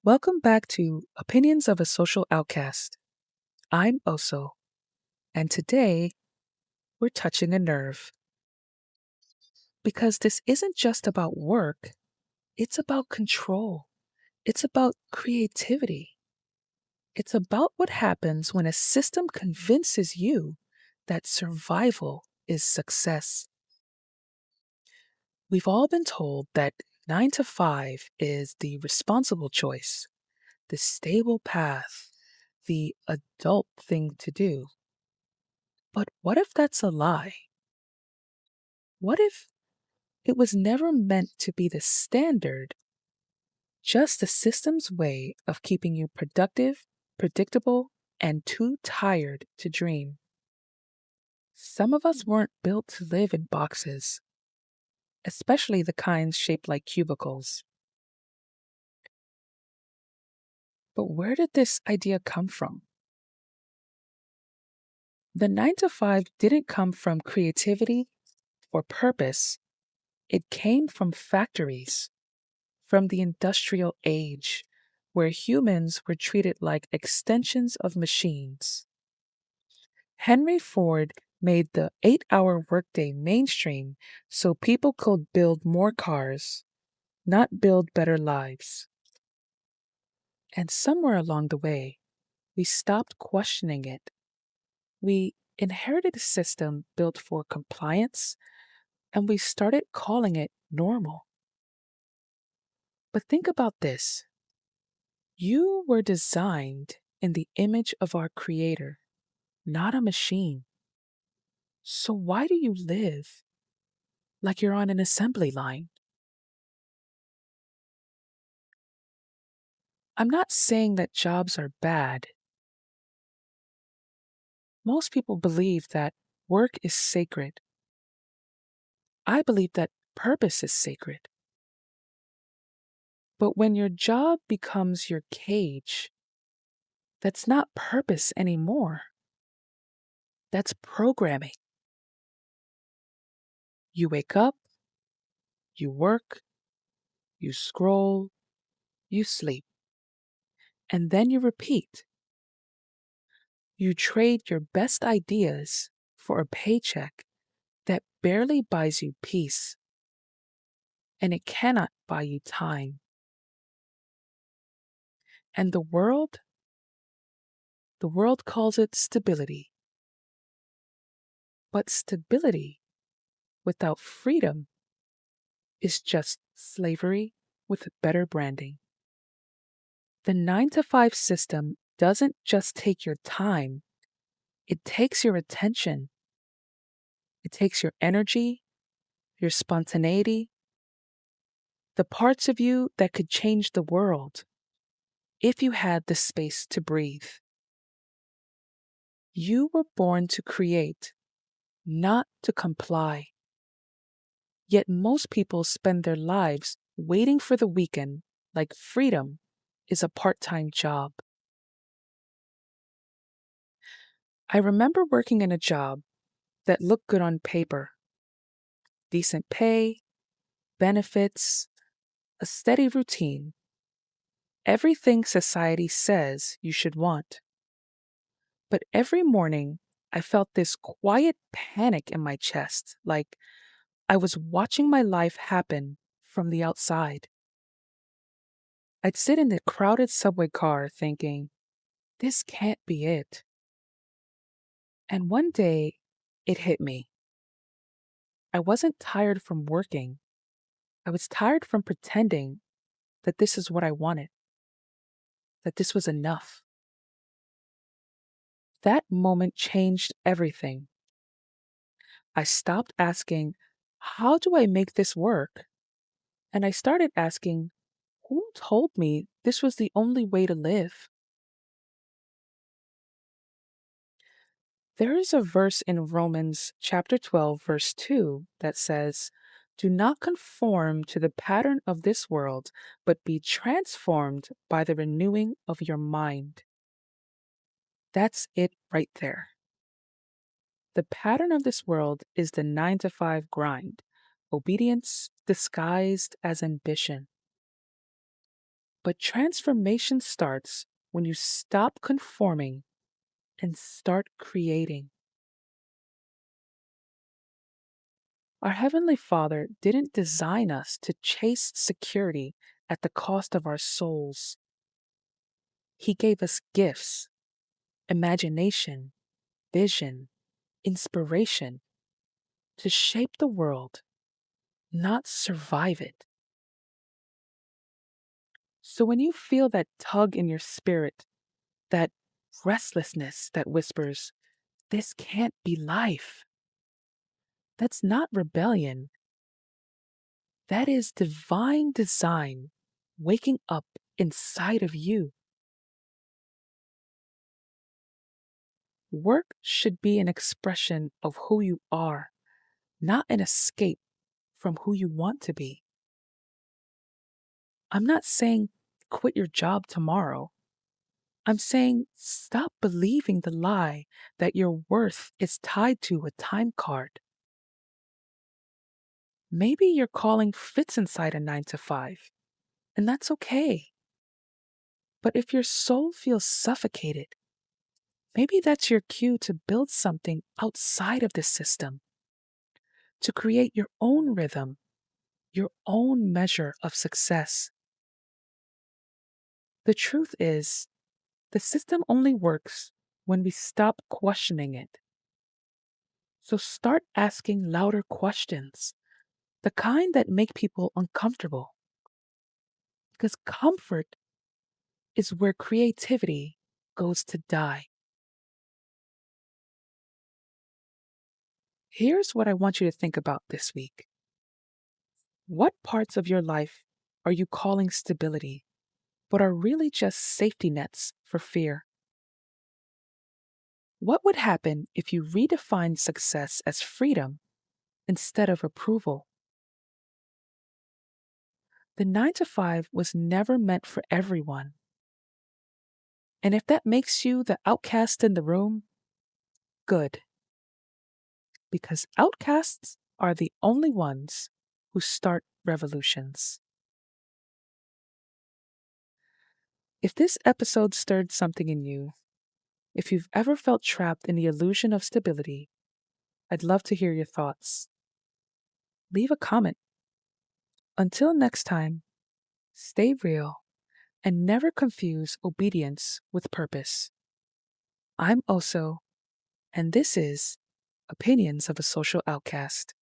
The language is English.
Welcome back to Opinions of a Social Outcast. I'm Oso, and today we're touching a nerve. Because this isn't just about work, it's about control, it's about creativity, it's about what happens when a system convinces you that survival is success. We've all been told that 9 to 5 is the responsible choice, the stable path, the adult thing to do. But what if that's a lie? What if it was never meant to be the standard, just the system's way of keeping you productive, predictable, and too tired to dream? Some of us weren't built to live in boxes, especially the kinds shaped like cubicles. But where did this idea come from? The 9 to 5 didn't come from creativity or purpose, it came from factories, from the industrial age, where humans were treated like extensions of machines. Henry Ford made the 8-hour workday mainstream so people could build more cars, not build better lives. And somewhere along the way, we stopped questioning it. We inherited a system built for compliance, and we started calling it normal. But think about this. You were designed in the image of our Creator, not a machine. So why do you live like you're on an assembly line? I'm not saying that jobs are bad. Most people believe that work is sacred. I believe that purpose is sacred. But when your job becomes your cage, that's not purpose anymore. That's programming. You wake up, you work, you scroll, you sleep, and then you repeat. You trade your best ideas for a paycheck that barely buys you peace, and it cannot buy you time. And the world calls it stability. But stability without freedom is just slavery with better branding. The 9 to 5 system doesn't just take your time, it takes your attention. It takes your energy, your spontaneity, the parts of you that could change the world if you had the space to breathe. You were born to create, not to comply. Yet most people spend their lives waiting for the weekend like freedom is a part-time job. I remember working in a job that looked good on paper. Decent pay, benefits, a steady routine. Everything society says you should want. But every morning, I felt this quiet panic in my chest, like I was watching my life happen from the outside. I'd sit in the crowded subway car thinking, this can't be it. And one day, it hit me. I wasn't tired from working. I was tired from pretending that this is what I wanted, that this was enough. That moment changed everything. I stopped asking, how do I make this work? And I started asking, who told me this was the only way to live? There is a verse in Romans chapter 12, verse 2 that says, do not conform to the pattern of this world, but be transformed by the renewing of your mind. That's it right there. The pattern of this world is the 9 to 5 grind, obedience disguised as ambition. But transformation starts when you stop conforming and start creating. Our Heavenly Father didn't design us to chase security at the cost of our souls. He gave us gifts, imagination, vision, inspiration to shape the world, not survive it. So when you feel that tug in your spirit, that restlessness that whispers, "This can't be life," that's not rebellion. That is divine design waking up inside of you. Work should be an expression of who you are, not an escape from who you want to be. I'm not saying quit your job tomorrow. I'm saying stop believing the lie that your worth is tied to a time card. Maybe your calling fits inside a 9 to 5, and that's okay. But if your soul feels suffocated, maybe that's your cue to build something outside of the system, to create your own rhythm, your own measure of success. The truth is, the system only works when we stop questioning it. So start asking louder questions, the kind that make people uncomfortable. Because comfort is where creativity goes to die. Here's what I want you to think about this week. What parts of your life are you calling stability, but are really just safety nets for fear? What would happen if you redefined success as freedom instead of approval? The 9 to 5 was never meant for everyone. And if that makes you the outcast in the room, good. Because outcasts are the only ones who start revolutions. If this episode stirred something in you, if you've ever felt trapped in the illusion of stability, I'd love to hear your thoughts. Leave a comment. Until next time, stay real and never confuse obedience with purpose. I'm Oso, and this is Opinions of a Social Outcast.